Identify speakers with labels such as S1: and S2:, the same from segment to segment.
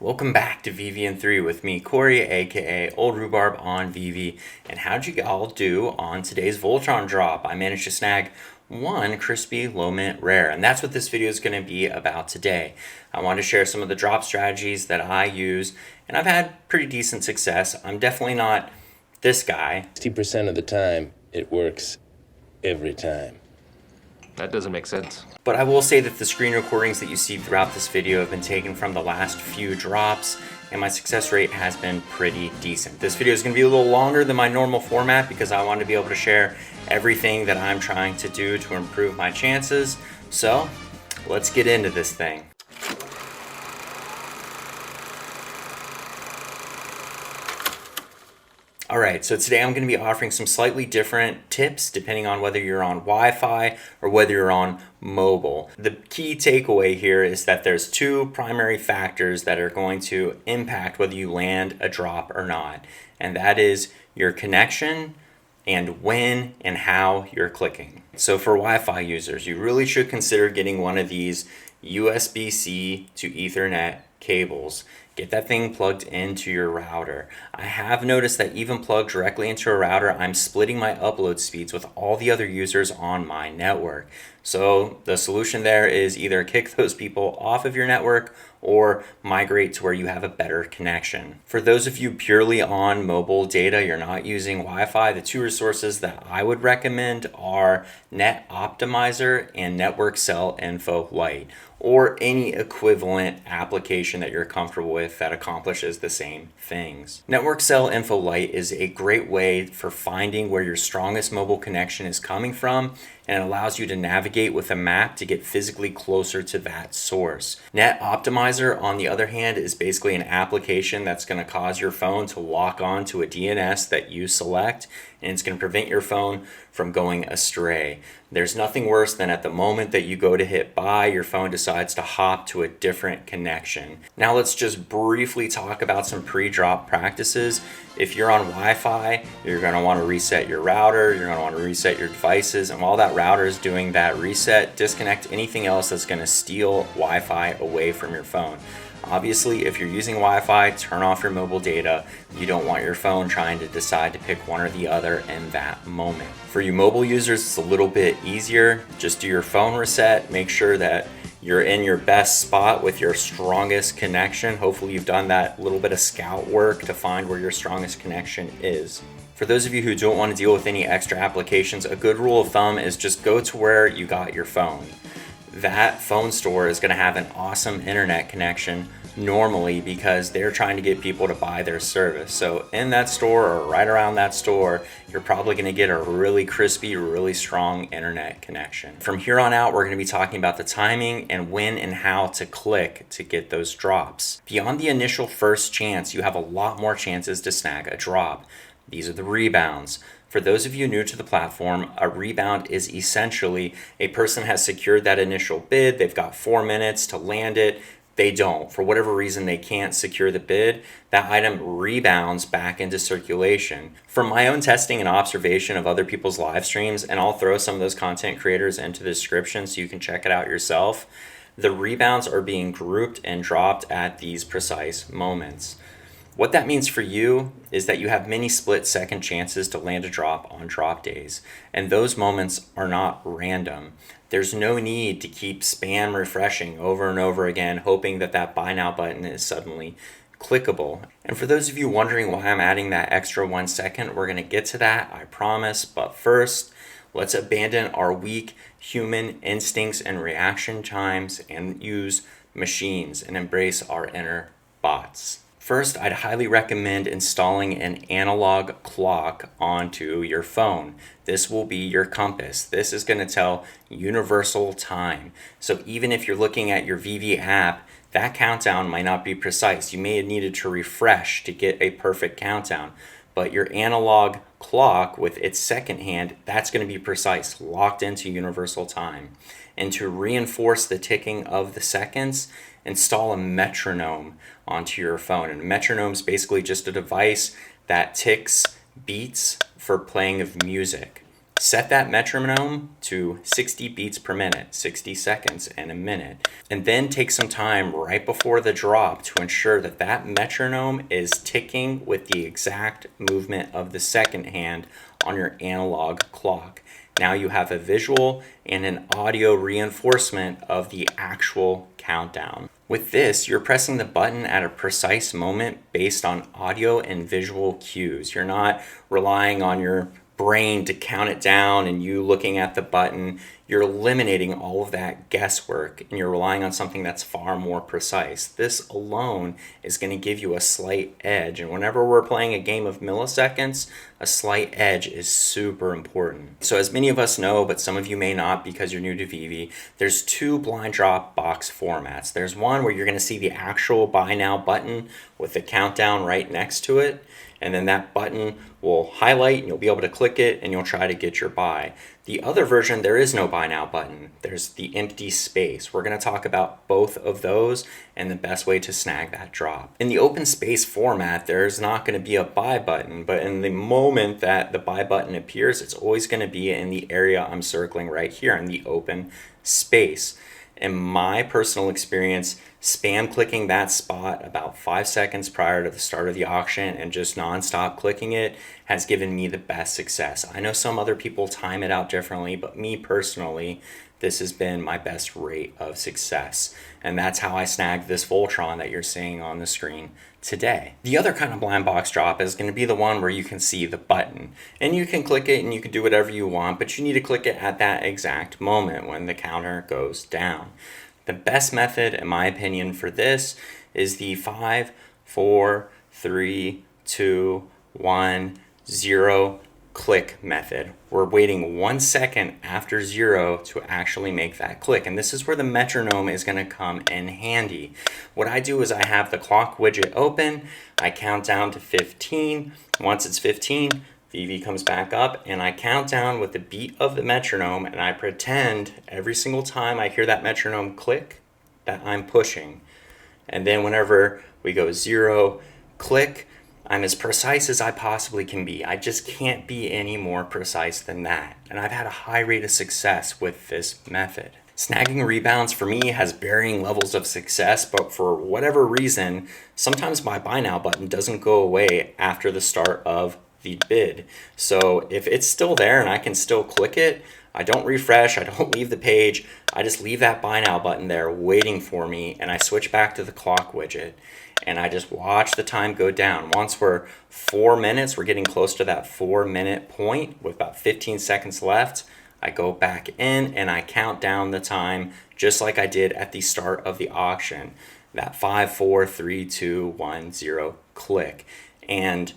S1: Welcome back to VeVe in 3 with me, Corey, aka Old Rhubarb on VeVe. And how'd you all do on today's Voltron drop? I managed to snag one crispy low mint rare, and that's what this video is going to be about today. I want to share some of the drop strategies that I use, and I've had pretty decent success. I'm definitely not this guy.
S2: 60% of the time, it works every time.
S3: That doesn't make sense.
S1: But I will say that the screen recordings that you see throughout this video have been taken from the last few drops, and my success rate has been pretty decent. This video is going to be a little longer than my normal format because I want to be able to share everything that I'm trying to do to improve my chances. So let's get into this thing. Alright, so today I'm going to be offering some slightly different tips depending on whether you're on Wi-Fi or whether you're on mobile. The key takeaway here is that there's two primary factors that are going to impact whether you land a drop or not, and that is your connection and when and how you're clicking. So for Wi-Fi users, you really should consider getting one of these USB-C to Ethernet cables. Get that thing plugged into your router. I have noticed that even plugged directly into a router, I'm splitting my upload speeds with all the other users on my network. So the solution there is either kick those people off of your network or migrate to where you have a better connection. For those of you purely on mobile data, you're not using Wi-Fi, the two resources that I would recommend are Net Optimizer and Network Cell Info Lite, or any equivalent application that you're comfortable with that accomplishes the same things. Network Cell Info Lite is a great way for finding where your strongest mobile connection is coming from, and it allows you to navigate with a map to get physically closer to that source. Net Optimizer, on the other hand, is basically an application that's going to cause your phone to lock on to a DNS that you select, and it's going to prevent your phone from going astray. There's nothing worse than at the moment that you go to hit buy, your phone decides to hop to a different connection. Now let's just briefly talk about some pre-drop practices. If you're on Wi-Fi, you're going to want to reset your router, you're going to want to reset your devices, and while that router is doing that reset, disconnect anything else that's going to steal Wi-Fi away from your phone. Obviously, if you're using Wi-Fi, turn off your mobile data. You don't want your phone trying to decide to pick one or the other in that moment. For you mobile users, it's a little bit easier. Just do your phone reset. Make sure that you're in your best spot with your strongest connection. Hopefully you've done that little bit of scout work to find where your strongest connection is. For those of you who don't want to deal with any extra applications, a good rule of thumb is just go to where you got your phone. That phone store is going to have an awesome internet connection normally because they're trying to get people to buy their service. So in that store or right around that store, you're probably going to get a really crispy, really strong internet connection. From here on out, we're going to be talking about the timing and when and how to click to get those drops. Beyond the initial first chance, you have a lot more chances to snag a drop. These are the rebounds. For those of you new to the platform, a rebound is essentially a person has secured that initial bid, they've got 4 minutes to land it, they don't. For whatever reason, they can't secure the bid, that item rebounds back into circulation. From my own testing and observation of other people's live streams, and I'll throw some of those content creators into the description so you can check it out yourself, the rebounds are being grouped and dropped at these precise moments. What that means for you is that you have many split-second chances to land a drop on drop days, and those moments are not random. There's no need to keep spam refreshing over and over again, hoping that that buy now button is suddenly clickable. And for those of you wondering why I'm adding that extra 1 second, we're going to get to that, I promise. But first, let's abandon our weak human instincts and reaction times and use machines and embrace our inner bots. First, I'd highly recommend installing an analog clock onto your phone. This will be your compass. This is going to tell universal time. So even if you're looking at your VeVe app, that countdown might not be precise. You may have needed to refresh to get a perfect countdown. But your analog clock with its second hand, that's going to be precise, locked into universal time. And to reinforce the ticking of the seconds, install a metronome onto your phone. And a metronome is basically just a device that ticks beats for playing of music. Set that metronome to 60 beats per minute, 60 seconds in a minute, and then take some time right before the drop to ensure that that metronome is ticking with the exact movement of the second hand on your analog clock. Now you have a visual and an audio reinforcement of the actual countdown. With this, you're pressing the button at a precise moment based on audio and visual cues. You're not relying on your brain to count it down and you looking at the button. You're eliminating all of that guesswork and you're relying on something that's far more precise. This alone is going to give you a slight edge, and whenever we're playing a game of milliseconds, a slight edge is super important. So as many of us know, but some of you may not because you're new to VeVe, there's two blind drop box formats. There's one where you're going to see the actual buy now button with the countdown right next to it, and then that button will highlight and you'll be able to click it and you'll try to get your buy. The other version, there is no buy now button. There's the empty space. We're going to talk about both of those and the best way to snag that drop. In the open space format, there's not going to be a buy button, but in the moment that the buy button appears, it's always going to be in the area I'm circling right here in the open space. In my personal experience, spam clicking that spot about 5 seconds prior to the start of the auction and just nonstop clicking it has given me the best success. I know some other people time it out differently, but me personally, this has been my best rate of success. And that's how I snagged this Voltron that you're seeing on the screen today. The other kind of blind box drop is going to be the one where you can see the button and you can click it and you can do whatever you want, but you need to click it at that exact moment when the counter goes down. The best method, in my opinion, for this is the 5, 4, 3, 2, 1, 0 click method. We're waiting 1 second after 0 to actually make that click, and this is where the metronome is going to come in handy. What I do is I have the clock widget open, I count down to 15. Once it's 15, VeVe comes back up and I count down with the beat of the metronome, and I pretend every single time I hear that metronome click that I'm pushing. And then whenever we go 0 click, I'm as precise as I possibly can be. I just can't be any more precise than that. And I've had a high rate of success with this method. Snagging rebounds for me has varying levels of success, but for whatever reason, sometimes my buy now button doesn't go away after the start of the bid. So if it's still there and I can still click it, I don't refresh, I don't leave the page, I just leave that buy now button there waiting for me, and I switch back to the clock widget and I just watch the time go down. Once we're 4 minutes, we're getting close to that 4-minute point with about 15 seconds left, I go back in and I count down the time just like I did at the start of the auction. That 5, 4, 3, 2, 1, 0 click. And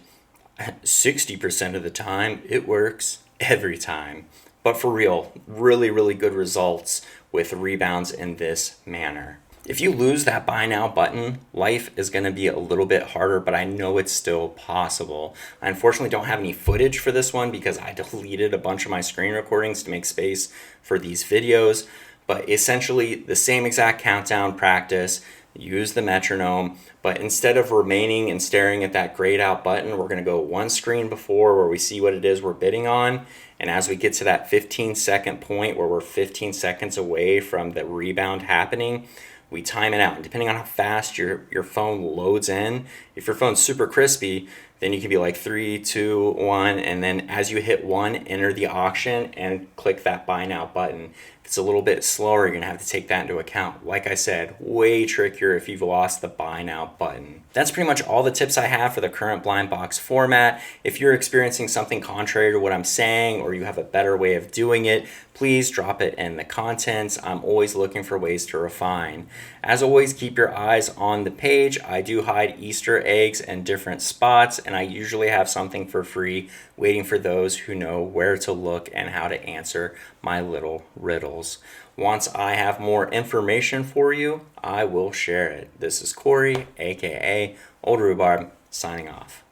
S1: 60% of the time, it works every time. But for real, really, really good results with rebounds in this manner. If you lose that buy now button, life is going to be a little bit harder, but I know it's still possible. I unfortunately don't have any footage for this one because I deleted a bunch of my screen recordings to make space for these videos. But essentially the same exact countdown practice, use the metronome, but instead of remaining and staring at that grayed out button, we're going to go one screen before where we see what it is we're bidding on. And as we get to that 15-second point where we're 15 seconds away from the rebound happening, we time it out. And depending on how fast your phone loads in, if your phone's super crispy, then you can be like 3, 2, 1, and then as you hit 1, enter the auction and click that buy now button. If it's a little bit slower, you're gonna have to take that into account. Like I said, way trickier if you've lost the buy now button. That's pretty much all the tips I have for the current blind box format. If you're experiencing something contrary to what I'm saying, or you have a better way of doing it, please drop it in the comments. I'm always looking for ways to refine. As always, keep your eyes on the page. I do hide Easter eggs in different spots, and I usually have something for free waiting for those who know where to look and how to answer my little riddles. Once I have more information for you, I will share it. This is Corey, aka Old Rhubarb, signing off.